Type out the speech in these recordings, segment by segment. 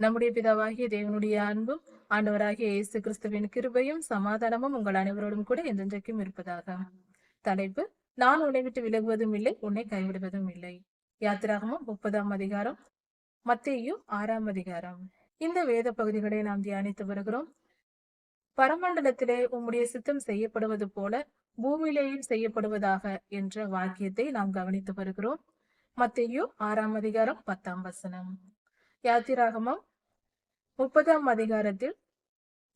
நம்முடைய பிதாவாகிய தேவனுடைய அன்பும் ஆண்டவராகிய இயேசு கிறிஸ்துவின் கிருபையும் சமாதானமும் உங்கள் அனைவரோடும் கூட என்றென்றைக்கும் இருப்பதாக. தலைப்பு: நான் உன்னை விட்டு விலகுவதும் இல்லை, உன்னை கைவிடுவதும் இல்லை. யாத்திராகமம் 30ஆம் அதிகாரம், மத்தேயு 6ஆம் அதிகாரம். இந்த வேத பகுதிகளை நாம் தியானித்து வருகிறோம். பரமண்டலத்திலே உம்முடைய சித்தம் செய்யப்படுவது போல பூமியிலேயும் செய்யப்படுவதாக என்ற வாக்கியத்தை நாம் கவனித்து வருகிறோம். மத்தேயு 6ஆம் அதிகாரம் 10ஆம் வசனம். யாத்திராகமம் 30ஆம் அதிகாரத்தில்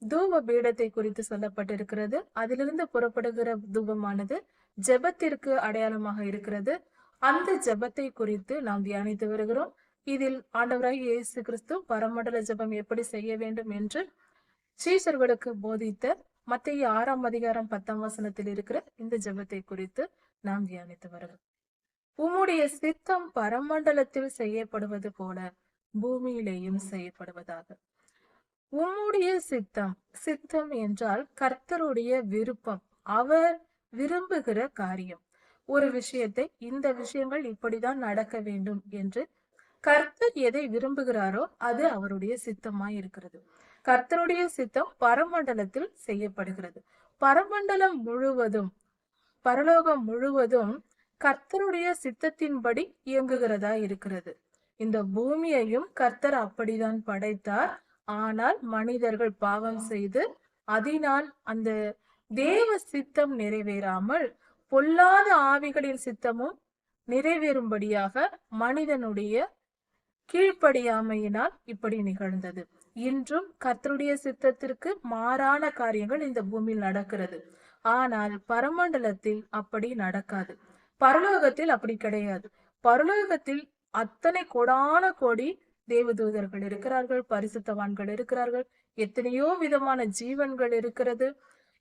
தூப பீடத்தை குறித்து சொல்லப்பட்டிருக்கிறது. அதிலிருந்து புறப்படுகிற தூபமானது ஜெபத்திற்கு அடையாளமாக இருக்கிறது. அந்த ஜெபத்தை குறித்து நாம் தியானித்து வருகிறோம். இதில் ஆண்டவராகிய இயேசு கிறிஸ்து பரமண்டல ஜெபம் எப்படி செய்ய வேண்டும் என்று சீஷர்களுக்கு போதித்த மத்தேயு 6ஆம் அதிகாரம் 10ஆம் வசனத்தில் இருக்கிற இந்த ஜெபத்தை குறித்து நாம் தியானித்து வருகிறோம். உம்முடைய சித்தம் பரமண்டலத்தில் செய்யப்படுவது போல பூமியிலேயும் செய்யப்படுவதாக. உம்முடைய சித்தம், சித்தம் என்றால் கர்த்தருடைய விருப்பம், அவர் விரும்புகிற காரியம். ஒரு விஷயத்தை, இந்த விஷயங்கள் இப்படிதான் நடக்க வேண்டும் என்று கர்த்தர் எதை விரும்புகிறாரோ அது அவருடைய சித்தமாய் இருக்கிறது. கர்த்தருடைய சித்தம் பரமண்டலத்தில் செய்யப்படுகிறது. பரமண்டலம் முழுவதும், பரலோகம் முழுவதும் கர்த்தருடைய சித்தத்தின்படி இயங்குகிறதா இருக்கிறது. இந்த பூமியையும் கர்த்தர் அப்படிதான் படைத்தார். ஆனால் மனிதர்கள் பாவம் செய்து அதனால் அந்த தேவ சித்தம் நிறைவேறாமல் பொல்லாத ஆவிகளின் சித்தமும் நிறைவேறும்படியாக மனிதனுடைய கீழ்ப்படியாமையினால் இப்படி நிகழ்ந்தது. இன்றும் கர்த்தருடைய சித்தத்திற்கு மாறான காரியங்கள் இந்த பூமியில் நடக்கிறது. ஆனால் பரமண்டலத்தில் அப்படி நடக்காது. பரலோகத்தில் அப்படி கிடையாது. பரலோகத்தில் அத்தனை கோடான கோடி தேவதூதர்கள் இருக்கிறார்கள், பரிசுத்தவான்கள் இருக்கிறார்கள், எத்தனையோ விதமான ஜீவன்கள் இருக்கிறது.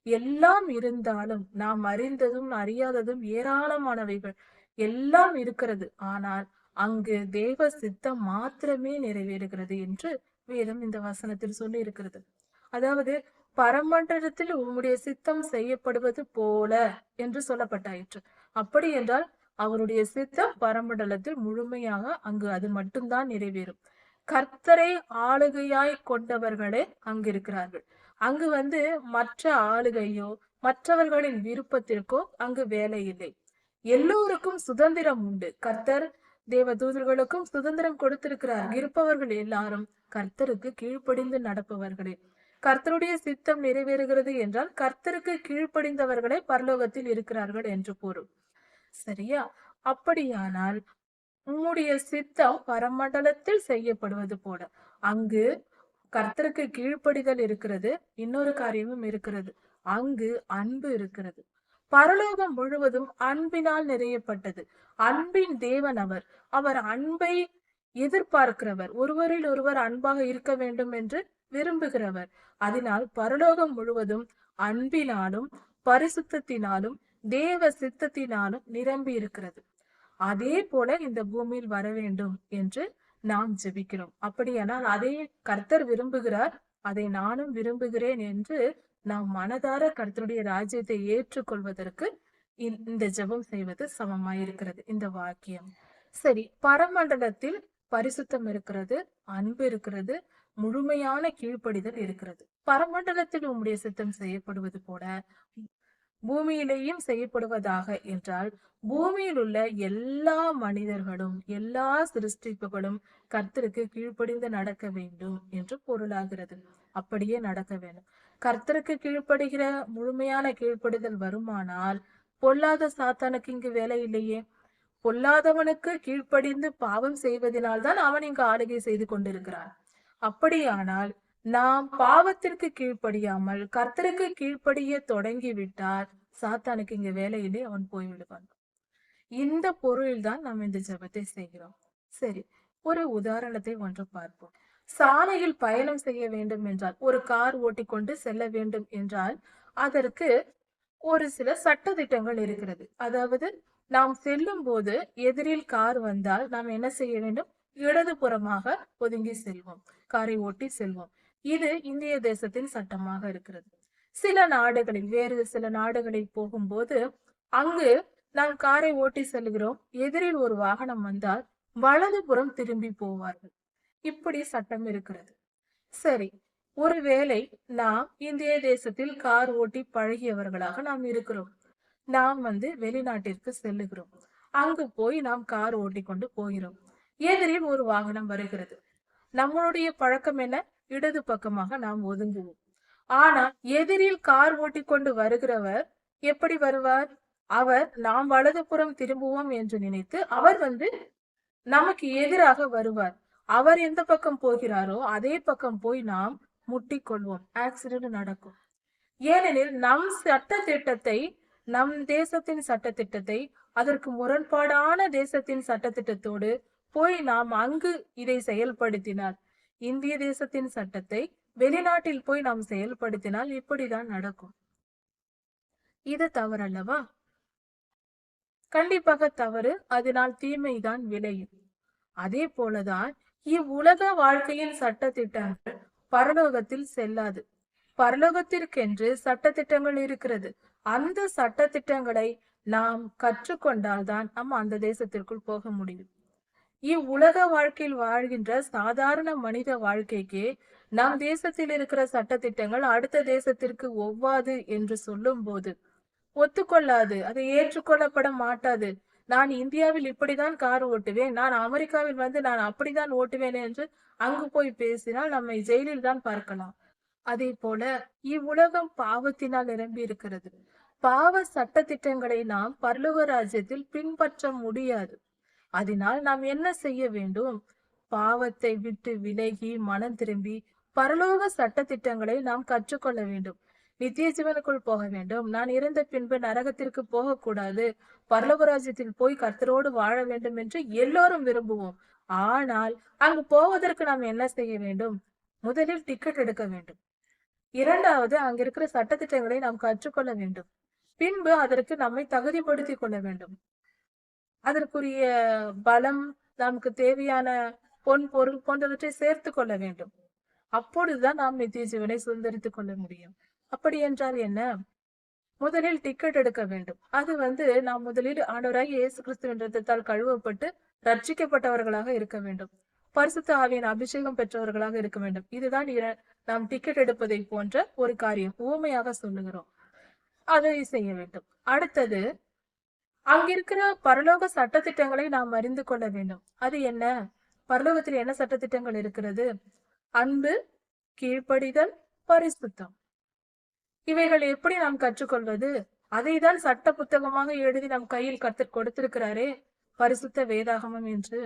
எல்லாம் இருந்தாலும் நாம் அறிந்ததும் அறியாததும் ஏராளமானவைகள் எல்லாம் இருக்கிறது. ஆனால் அங்கு தேவ சித்தம் மாத்திரமே நிறைவேறுகிறது என்று வேதம் இந்த வசனத்தில் சொல்லி இருக்கிறது. அதாவது பரமண்டலத்தில் உம்முடைய சித்தம் செய்யப்படுவது போல என்று சொல்லப்பட்டாயிற்று. அப்படி என்றால் அவருடைய சித்தம் பரமண்டலத்தில் முழுமையாக அங்கு அது மட்டும்தான் நிறைவேறும். கர்த்தரை ஆளுகையாய் கொண்டவர்களே அங்கு இருக்கிறார்கள். அங்கு மற்ற ஆளுகையோ மற்றவர்களின் விருப்பத்திற்கோ அங்கு வேலை இல்லை. எல்லோருக்கும் சுதந்திரம் உண்டு. கர்த்தர் தேவ தூதர்களுக்கும் சுதந்திரம் கொடுத்திருக்கிறார். இருப்பவர்கள் எல்லாரும் கர்த்தருக்கு கீழ்ப்படிந்து நடப்பவர்களே. கர்த்தருடைய சித்தம் நிறைவேறுகிறது என்றால் கர்த்தருக்கு கீழ்ப்படிந்தவர்களே பரலோகத்தில் இருக்கிறார்கள் என்று பொருள். சரியா? அப்படியானால் உம்முடைய சித்தம் பரமண்டலத்தில் செய்யப்படுவது போல அங்கு கர்த்தருக்கு கீழ்ப்படிதல் இருக்கிறது. இன்னொரு காரியமும் இருக்கிறது, அங்கு அன்பு இருக்கிறது. பரலோகம் முழுவதும் அன்பினால் நிறையப்பட்டது. அன்பின் தேவன் அவர். அவர் அன்பை எதிர்பார்க்கிறவர், ஒருவரில் ஒருவர் அன்பாக இருக்க வேண்டும் என்று விரும்புகிறவர். அதனால் பரலோகம் முழுவதும் அன்பினாலும் பரிசுத்தத்தினாலும் தேவ சித்தத்தினாலும் நிரம்பி இருக்கிறது. அதே போல இந்த பூமியில் வர வேண்டும் என்று நாம் ஜெபிக்கிறோம். அப்படியானால் அதை கர்த்தர் விரும்புகிறார், அதை நானும் விரும்புகிறேன் என்று நாம் மனதார கர்த்தருடைய ராஜ்யத்தை ஏற்றுக்கொள்வதற்கு இந்த ஜெபம் செய்வது சமமாயிருக்கிறது இந்த வாக்கியம். சரி, பரமண்டலத்தில் பரிசுத்தம் இருக்கிறது, அன்பு இருக்கிறது, முழுமையான கீழ்ப்படிதல் இருக்கிறது. பரமண்டலத்தில் உம்முடைய சித்தம் செய்யப்படுவது போல பூமியிலேயும் செய்யப்படுவதாக என்றால் பூமியில் உள்ள எல்லா மனிதர்களும் எல்லா சிருஷ்டிப்புகளும் கர்த்தருக்கு கீழ்ப்படிந்து நடக்க வேண்டும் என்று பொருளாகிறது. அப்படியே நடக்க வேண்டும். கர்த்தருக்கு கீழ்ப்படுகிற முழுமையான கீழ்ப்படிதல் வருமானால் பொல்லாத சாத்தானுக்கு இங்கு வேலை இல்லையே. பொல்லாதவனுக்கு கீழ்ப்படிந்து பாவம் செய்வதனால்தான் அவன் இங்கு ஆளுகை செய்து கொண்டிருக்கிறான். அப்படியானால் நாம் பாவத்திற்கு கீழ்ப்படியாமல் கர்த்தருக்கு கீழ்ப்படிய தொடங்கிவிட்டால் சாத்தானுக்கு இங்க வேலையிலே அவன் போய்விடுவான். இந்த பொருளில்தான் நாம் இந்த ஜெபத்தை செய்கிறோம். சரி, ஒரு உதாரணத்தை ஒன்று பார்ப்போம். சாலையில் பயணம் செய்ய வேண்டும் என்றால், ஒரு கார் ஓட்டிக்கொண்டு செல்ல வேண்டும் என்றால் அதற்கு ஒரு சில சட்ட திட்டங்கள் இருக்கிறது. அதாவது நாம் செல்லும் போது எதிரில் கார் வந்தால் நாம் என்ன செய்ய வேண்டும்? இடதுபுறமாக ஒதுங்கி செல்வோம், காரை ஓட்டி செல்வோம். இது இந்திய தேசத்தின் சட்டமாக இருக்கிறது. சில நாடுகளில், வேறு சில நாடுகளில் போகும்போது அங்கு நாம் காரை ஓட்டி செல்கிறோம், எதிரில் ஒரு வாகனம் வந்தால் வலதுபுறம் திரும்பி போவார்கள். இப்படி சட்டம் இருக்கிறது. சரி. ஒருவேளை நாம் இந்திய தேசத்தில் கார் ஓட்டி பழகியவர்களாக நாம் இருக்கிறோம். நாம் வெளிநாட்டிற்கு செல்லுகிறோம். அங்கு போய் நாம் கார் ஓட்டிக்கொண்டு போகிறோம். எதிரில் ஒரு வாகனம் வருகிறது. நம்மளுடைய பழக்கம் என்ன? இடது பக்கமாக நாம் ஒதுங்குவோம். ஆனால் எதிரில் கார் ஓட்டிக்கொண்டு வருகிறவர் எப்படி வருவார்? அவர் நாம் வலதுபுறம் திரும்புவோம் என்று நினைத்து அவர் நமக்கு எதிராக வருவார். அவர் எந்த பக்கம் போகிறாரோ அதே பக்கம் போய் நாம் முட்டிக்கொள்வோம். ஆக்சிடென்ட் நடக்கும். ஏனெனில் நம் தேசத்தின் சட்டத்திட்டத்தை அதற்கு முரண்பாடான தேசத்தின் சட்டத்திட்டத்தோடு போய் நாம் அங்கு இதை செயல்படுத்தினால், இந்திய தேசத்தின் சட்டத்தை வெளிநாட்டில் போய் நாம் செயல்படுத்தினால் இப்படிதான் நடக்கும். இது தவறல்லவா? கண்டிப்பாக தவறு. அதனால் தீமைதான் விளையும். அதே போலதான் இவ்வுலக வாழ்க்கையின் சட்டத்திட்டங்கள் பரலோகத்தில் செல்லாது. பரலோகத்திற்கென்று சட்டத்திட்டங்கள் இருக்கிறது. அந்த சட்டத்திட்டங்களை நாம் கற்றுக்கொண்டால்தான் நம்ம அந்த தேசத்திற்குள் போக முடியும். இவ்வுலக வாழ்க்கையில் வாழ்கின்ற சாதாரண மனித வாழ்க்கைக்கு நம் தேசத்தில் இருக்கிற சட்டத்திட்டங்கள் அடுத்த தேசத்திற்கு ஒவ்வாது என்று சொல்லும் போது ஒத்துக்கொள்ளாது. அது ஏற்றுக்கொள்ளப்பட மாட்டாது. நான் இந்தியாவில் இப்படிதான் கார் ஓட்டுவேன், நான் அமெரிக்காவில் நான் அப்படிதான் ஓட்டுவேன் என்று அங்கு போய் பேசினால் நம்மை ஜெயிலில் தான் பார்க்கலாம். அதே போல இவ்வுலகம் பாவத்தினால் நிரம்பி இருக்கிறது. பாவ சட்டத்திட்டங்களை நாம் பரலோக ராஜ்யத்தில் பின்பற்ற முடியாது. அதனால் நாம் என்ன செய்ய வேண்டும்? பாவத்தை விட்டு விலகி மனம் திரும்பி பரலோக சட்டத்திட்டங்களை நாம் கற்றுக்கொள்ள வேண்டும். நித்திய ஜீவனுக்குள் போக வேண்டும். நான் இறந்த பின்பு நரகத்திற்கு போகக்கூடாது, பரலோக ராஜ்யத்தில் போய் கர்த்தரோடு வாழ வேண்டும் என்று எல்லோரும் விரும்புவோம். ஆனால் அங்கு போவதற்கு நாம் என்ன செய்ய வேண்டும்? முதலில் டிக்கெட் எடுக்க வேண்டும். இரண்டாவது, அங்க இருக்கிற சட்டத்திட்டங்களை நாம் கற்றுக்கொள்ள வேண்டும். பின்பு அதற்கு நம்மை தகுதிப்படுத்திக் கொள்ள வேண்டும். அதற்குரிய பலம், நமக்கு தேவையான பொன் பொருள் போன்றவற்றை சேர்த்து கொள்ள வேண்டும். அப்பொழுதுதான் நாம் நித்திய ஜீவனை சுதந்திரித்துக் கொள்ள முடியும். அப்படி என்றால் என்ன? முதலில் டிக்கெட் எடுக்க வேண்டும். அது நாம் முதலில் ஆண்டவராகிய இயேசு கிறிஸ்துவின் இரத்தத்தால் கழுவப்பட்டு ரட்சிக்கப்பட்டவர்களாக இருக்க வேண்டும். பரிசுத்த ஆவியின் அபிஷேகம் பெற்றவர்களாக இருக்க வேண்டும். இதுதான் நாம் டிக்கெட் எடுப்பதை போன்ற ஒரு காரியம். ஊமையாக சொல்லுகிறோம். அதை செய்ய வேண்டும். அடுத்தது, அங்கிருக்கிற பரலோக சட்டத்திட்டங்களை நாம் அறிந்து கொள்ள வேண்டும். அது என்ன? பரலோகத்தில் என்ன சட்டத்திட்டங்கள் இருக்கிறது? அன்பு, கீழ்ப்படிதல், பரிசுத்தம். இவைகள் எப்படி நாம் கற்றுக்கொள்வது? அதைதான் சட்ட புத்தகமாக எழுதி நம் கையில் கர்த்தர் கொடுத்திருக்கிறாரே, பரிசுத்த வேதாகமம் என்று,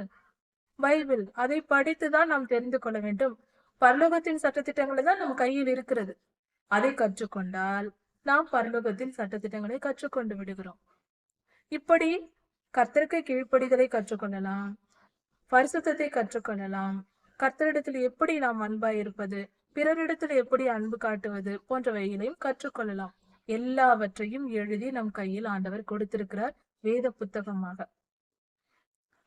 பைபிள். அதை படித்துதான் நாம் தெரிந்து கொள்ள வேண்டும். பரலோகத்தின் சட்டத்திட்டங்கள் தான் நம் கையில் இருக்கிறது. அதை கற்றுக்கொண்டால் நாம் பரலோகத்தின் சட்டத்திட்டங்களை கற்றுக்கொண்டு விடுகிறோம். இப்படி கர்த்தருக்கு கீழ்ப்படிதலை கற்றுக்கொள்ளலாம், பரிசுத்தத்தை கற்றுக்கொள்ளலாம், கர்த்தரிடத்தில் எப்படி நாம் அன்பாய் இருப்பது, பிறரிடத்தில் எப்படி அன்பு காட்டுவது போன்றவைகளையும் கற்றுக்கொள்ளலாம். எல்லாவற்றையும் எழுதி நம் கையில் ஆண்டவர் கொடுத்திருக்கிறார் வேத புத்தகமாக.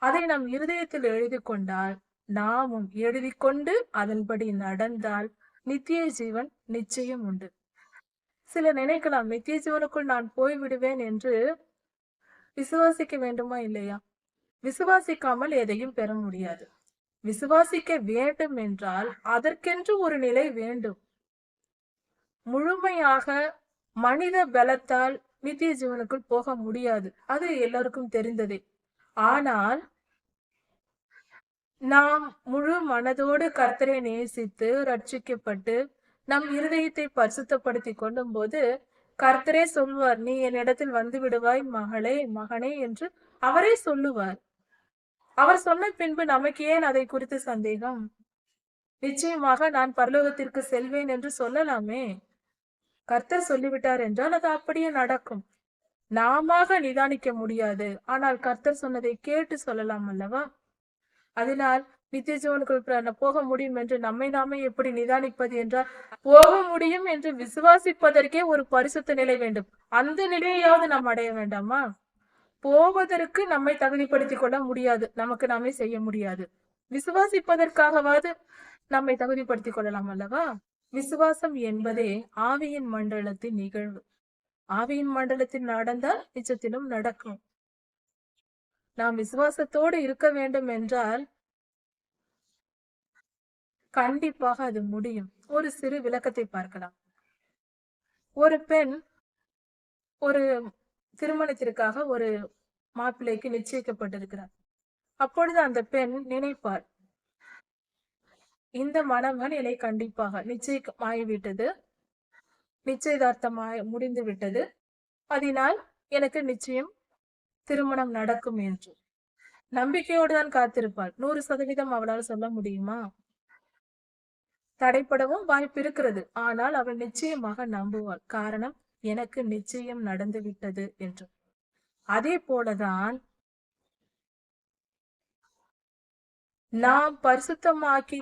அதை நம் இருதயத்தில் எழுதி கொண்டால், நாமும் எழுதி கொண்டு அதன்படி நடந்தால் நித்திய ஜீவன் நிச்சயம் உண்டு. சிலர் நினைக்கலாம், நித்திய ஜீவனுக்குள் நான் போய்விடுவேன் என்று. விசுவாசிக்க வேண்டுமா இல்லையா? விசுவாசிக்காமல் எதையும் பெற முடியாது. விசுவாசிக்க வேண்டும் என்றால் அதற்கென்று ஒரு நிலை வேண்டும். முழுமையாக மனித பலத்தால் நித்திய ஜீவனுக்குள் போக முடியாது. அது எல்லாருக்கும் தெரிந்ததே. ஆனால் நாம் முழு மனதோடு கர்த்தரை நேசித்து ரட்சிக்கப்பட்டு நம் இருதயத்தை பரிசுத்தப்படுத்தி கொள்ளும் போது கர்த்தரே சொல்வார், நீ என்னிடத்தில் வந்து விடுவாய் மகளே, மகனே என்று அவரே சொல்லுவார். அவர் சொன்ன பின்பு நமக்கு ஏன் அதை குறித்து சந்தேகம்? நிச்சயமாக நான் பரலோகத்திற்கு செல்வேன் என்று சொல்லலாமே. கர்த்தர் சொல்லிவிட்டார் என்றால் அது அப்படியே நடக்கும். நாம நிதானிக்க முடியாது. ஆனால் கர்த்தர் சொன்னதை கேட்டு சொல்லலாம் அல்லவா? அதனால் நித்திய ஜீவனுக்குள் போக முடியும் என்று நம்மை நாமே எப்படி நிதானிப்பது என்றால், போக முடியும் என்று விசுவாசிப்பதற்கே ஒரு பரிசுத்த நிலை வேண்டும். அந்த நிலையாவது நாம் அடைய வேண்டாமா? போவதற்கு நம்மை தகுதிப்படுத்திக் கொள்ள முடியாது, நமக்கு நாமே செய்ய முடியாது. விசுவாசிப்பதற்காகவாது நம்மை தகுதிப்படுத்திக் கொள்ளலாம் அல்லவா? விசுவாசம் என்பதே ஆவியின் மண்டலத்தின் நிகழ்வு. ஆவியின் மண்டலத்தில் நடந்தால் நிச்சயத்திலும் நடக்கும். நாம் விசுவாசத்தோடு இருக்க வேண்டும் என்றால் கண்டிப்பாக அது முடியும். ஒரு சிறு விளக்கத்தை பார்க்கலாம். ஒரு பெண் ஒரு திருமணத்திற்காக ஒரு மாப்பிள்ளைக்கு நிச்சயிக்கப்பட்டிருக்கிறார். அப்பொழுது அந்த பெண் நினைப்பார், இந்த மணமகன் என்னை கண்டிப்பாக நிச்சயமாகிவிட்டது, நிச்சயதார்த்தமாய் முடிந்து விட்டது. அதனால் எனக்கு நிச்சயம் திருமணம் நடக்கும் என்று நம்பிக்கையோடு தான் காத்திருப்பாள். 100% அவளால் சொல்ல முடியுமா? தடைப்படவும் வாய்ப்பு இருக்கிறது. ஆனால் அவள் நிச்சயமாக நம்புவாள். காரணம், எனக்கு நிச்சயம் நடந்து விட்டது என்று. அதே போலதான் நாம் பரிசுத்தமாக்கி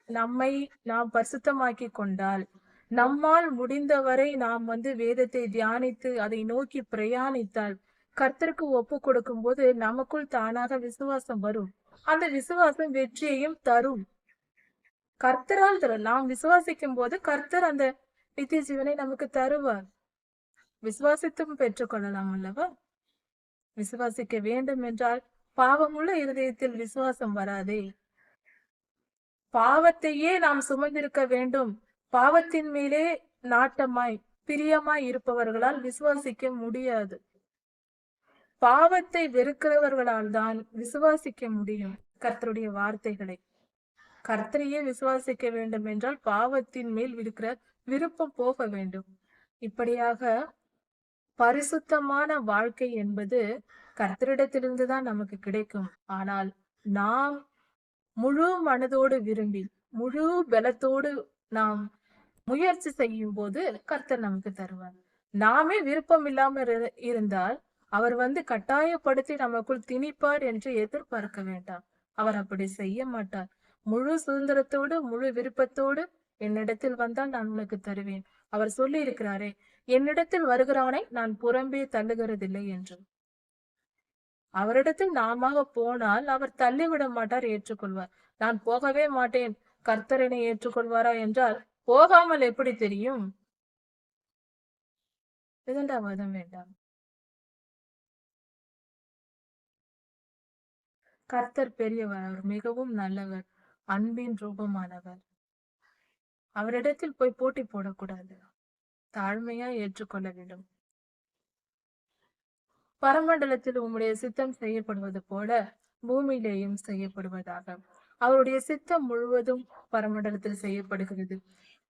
நம்மை நாம் பரிசுத்தமாக்கி கொண்டால், நம்மால் முடிந்தவரை நாம் வேதத்தை தியானித்து அதை நோக்கி பிரயாணித்தால், கர்த்தருக்கு ஒப்பு கொடுக்கும் போது நமக்குள் தானாக விசுவாசம் வரும். அந்த விசுவாசம் வெற்றியையும் தரும். கர்த்தரால் தரும். நாம் விசுவாசிக்கும் போது கர்த்தர் அந்த நித்திய ஜீவனை நமக்கு தருவார். விசுவாசித்தும் பெற்றுக்கொள்ளலாம் அல்லவா? விசுவாசிக்க வேண்டும் என்றால் பாவமுள்ள இருதயத்தில் விசுவாசம் வராதே. பாவத்தையே நாம் சுமந்திருக்க வேண்டும். பாவத்தின் மேலே நாட்டமாய் பிரியமாய் இருப்பவர்களால் விசுவாசிக்க முடியாது. பாவத்தை வெறுக்கிறவர்களால் தான் விசுவாசிக்க முடியும். கர்த்தருடைய வார்த்தைகளை கர்த்தரையே விசுவாசிக்க வேண்டும் என்றால் பாவத்தின் மேல் இருக்கிற விருப்பம் போக வேண்டும். இப்படியாக பரிசுத்தமான வாழ்க்கை என்பது கர்த்தரிடத்திலிருந்து தான் நமக்கு கிடைக்கும். ஆனால் நாம் முழு மனதோடு விரும்பி முழு பலத்தோடு நாம் முயற்சி செய்யும் போது கர்த்தர் நமக்கு தருவார். நாமே விருப்பம் இல்லாம இருந்தால் அவர் கட்டாயப்படுத்தி நமக்குள் திணிப்பார் என்று எதிர்பார்க்க வேண்டாம். அவர் அப்படி செய்ய மாட்டார். முழு சுதந்திரத்தோடு முழு விருப்பத்தோடு என்னிடத்தில் வந்தால் நான் உனக்கு தருவேன். அவர் சொல்லி இருக்கிறாரே, என்னிடத்தில் வருகிறவனை நான் புறம்பே தள்ளுகிறதில்லை என்று. அவரிடத்தில் நாம போனால் அவர் தள்ளிவிட மாட்டார், ஏற்றுக்கொள்வார். நான் போகவே மாட்டேன், கர்த்தரனை ஏற்றுக்கொள்வாரா என்றால் போகாமல் எப்படி தெரியும்? விதண்டாவாதம் வேண்டாம். கர்த்தர் பெரியவர், அவர் மிகவும் நல்லவர், அன்பின் ரூபமானவர். அவரிடத்தில் போய் போட்டி போடக்கூடாது, தாழ்மையா ஏற்றுக்கொள்ள வேண்டும். பரமண்டலத்தில் உம்முடைய சித்தம் செய்யப்படுவது போல பூமியிலேயும் செய்யப்படுவதாக. அவருடைய சித்தம் முழுவதும் பரமண்டலத்தில் செய்யப்படுகிறது.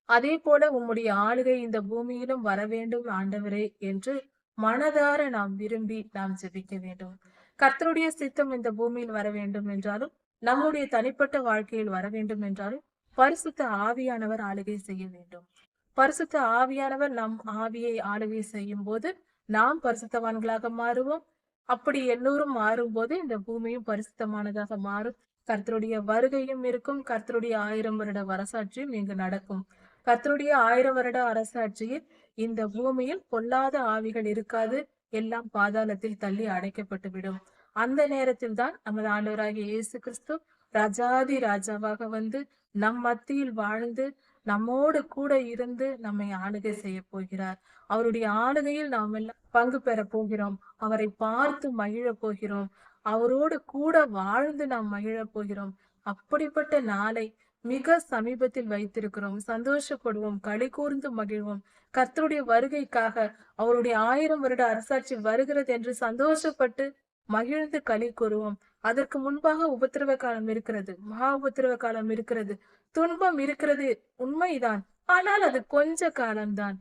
அதே போல உம்முடைய ஆளுகை இந்த பூமியிலும் வர வேண்டும் ஆண்டவரே என்று மனதார நாம் விரும்பி நாம் ஜெபிக்க வேண்டும். கர்த்தருடைய சித்தம் இந்த பூமியில் வர வேண்டும் என்றாலும், நம்முடைய தனிப்பட்ட வாழ்க்கையில் வர வேண்டும் என்றாலும் பரிசுத்த ஆவியானவர் ஆளுகை செய்ய வேண்டும். பரிசுத்த ஆவியானவர் நம் ஆவியை ஆளுகை செய்யும் போது நாம் பரிசுத்தவான்களாக மாறுவோம். அப்படி எல்லோரும் மாறும்போது இந்த பூமியும் பரிசுத்தமானதாக மாறும். கர்த்தருடைய வருகையும் இருக்கும். கர்த்தருடைய 1000 வருட அரசாட்சியும் இங்கு நடக்கும். கர்த்தருடைய 1000 வருட அரசாட்சியில் இந்த பூமியில் பொல்லாத ஆவிகள் இருக்காது. எல்லாம் பாதாளத்தில் தள்ளி அடைக்கப்பட்டு விடும். அந்த நேரத்தில் தான் நமது ஆண்டவராகிய இயேசு கிறிஸ்து ராஜாதி ராஜாவாக நம் மத்தியில் வாழ்ந்து நம்மோடு கூட இருந்து நம்மை ஆளுகை செய்ய போகிறார். அவருடைய ஆளுகையில் நாம் எல்லாம் பங்கு பெற போகிறோம். அவரை பார்த்து மகிழ போகிறோம். அவரோடு கூட வாழ்ந்து நாம் மகிழ போகிறோம். அப்படிப்பட்ட நாளை மிக சமீபத்தில் வைத்திருக்கிறோம். சந்தோஷப்படுவோம், களி கூர்ந்து மகிழ்வோம். கர்த்தருடைய வருகைக்காக அவருடைய 1000 வருட அரசாட்சி வருகிறது என்று சந்தோஷப்பட்டு மகிழ்ந்து களி கூறுவோம். அதற்கு முன்பாக உபத்திரவ காலம் இருக்கிறது, மகா உபத்திரவ காலம் இருக்கிறது, துன்பம் இருக்கிறது, உண்மைதான். ஆனால் அது கொஞ்ச காலம்தான்.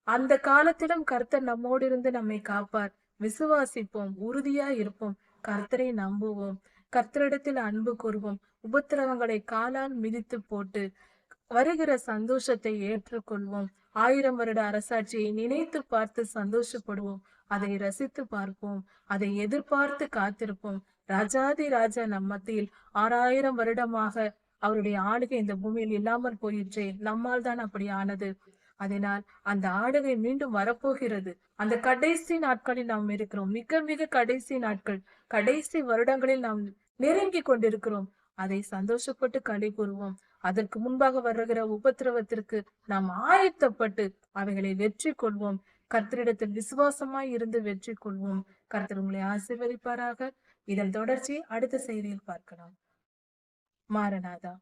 அந்த காலத்திலும் கர்த்தர் நம்மோடு இருந்து நம்மை காப்பார். விசுவாசிப்போம், உறுதியா இருப்போம், கர்த்தரை நம்புவோம், கர்த்தரிடத்தில் அன்பு கூறுவோம். உபத்திரவங்களை காலால் மிதித்து போட்டு வருகிற சந்தோஷத்தை ஏற்றுக்கொள்வோம். 1000 வருட அரசாட்சியை நினைத்து பார்த்து சந்தோஷப்படுவோம். அதை ரசித்து பார்ப்போம், அதை எதிர்பார்த்து காத்திருப்போம். ராஜாதி ராஜா நம் மத்தியில் 6000 வருடமாக அவருடைய ஆளுகை இந்த பூமியில் இல்லாமல் போயிற்றே, நம்மால் தான் அப்படி ஆனது. அதனால் அந்த ஆளுகை மீண்டும் வரப்போகிறது. அந்த கடைசி நாட்களில் நாம் இருக்கிறோம். மிக மிக கடைசி நாட்கள், கடைசி வருடங்களில் நாம் நெருங்கி கொண்டிருக்கிறோம். அதை சந்தோஷப்பட்டு களி கூறுவோம். அதற்கு முன்பாக வருகிற உபத்திரவத்திற்கு நாம் ஆயத்தப்பட்டு அவைகளை வெற்றி கொள்வோம். கர்த்தரிடத்தில் விசுவாசமாய் இருந்து வெற்றி கொள்வோம். கர்த்தர் உங்களை ஆசீர்வதிப்பாராக. இதன் தொடர்ச்சி அடுத்த செய்தியில் பார்க்கலாம். மாரநாதா.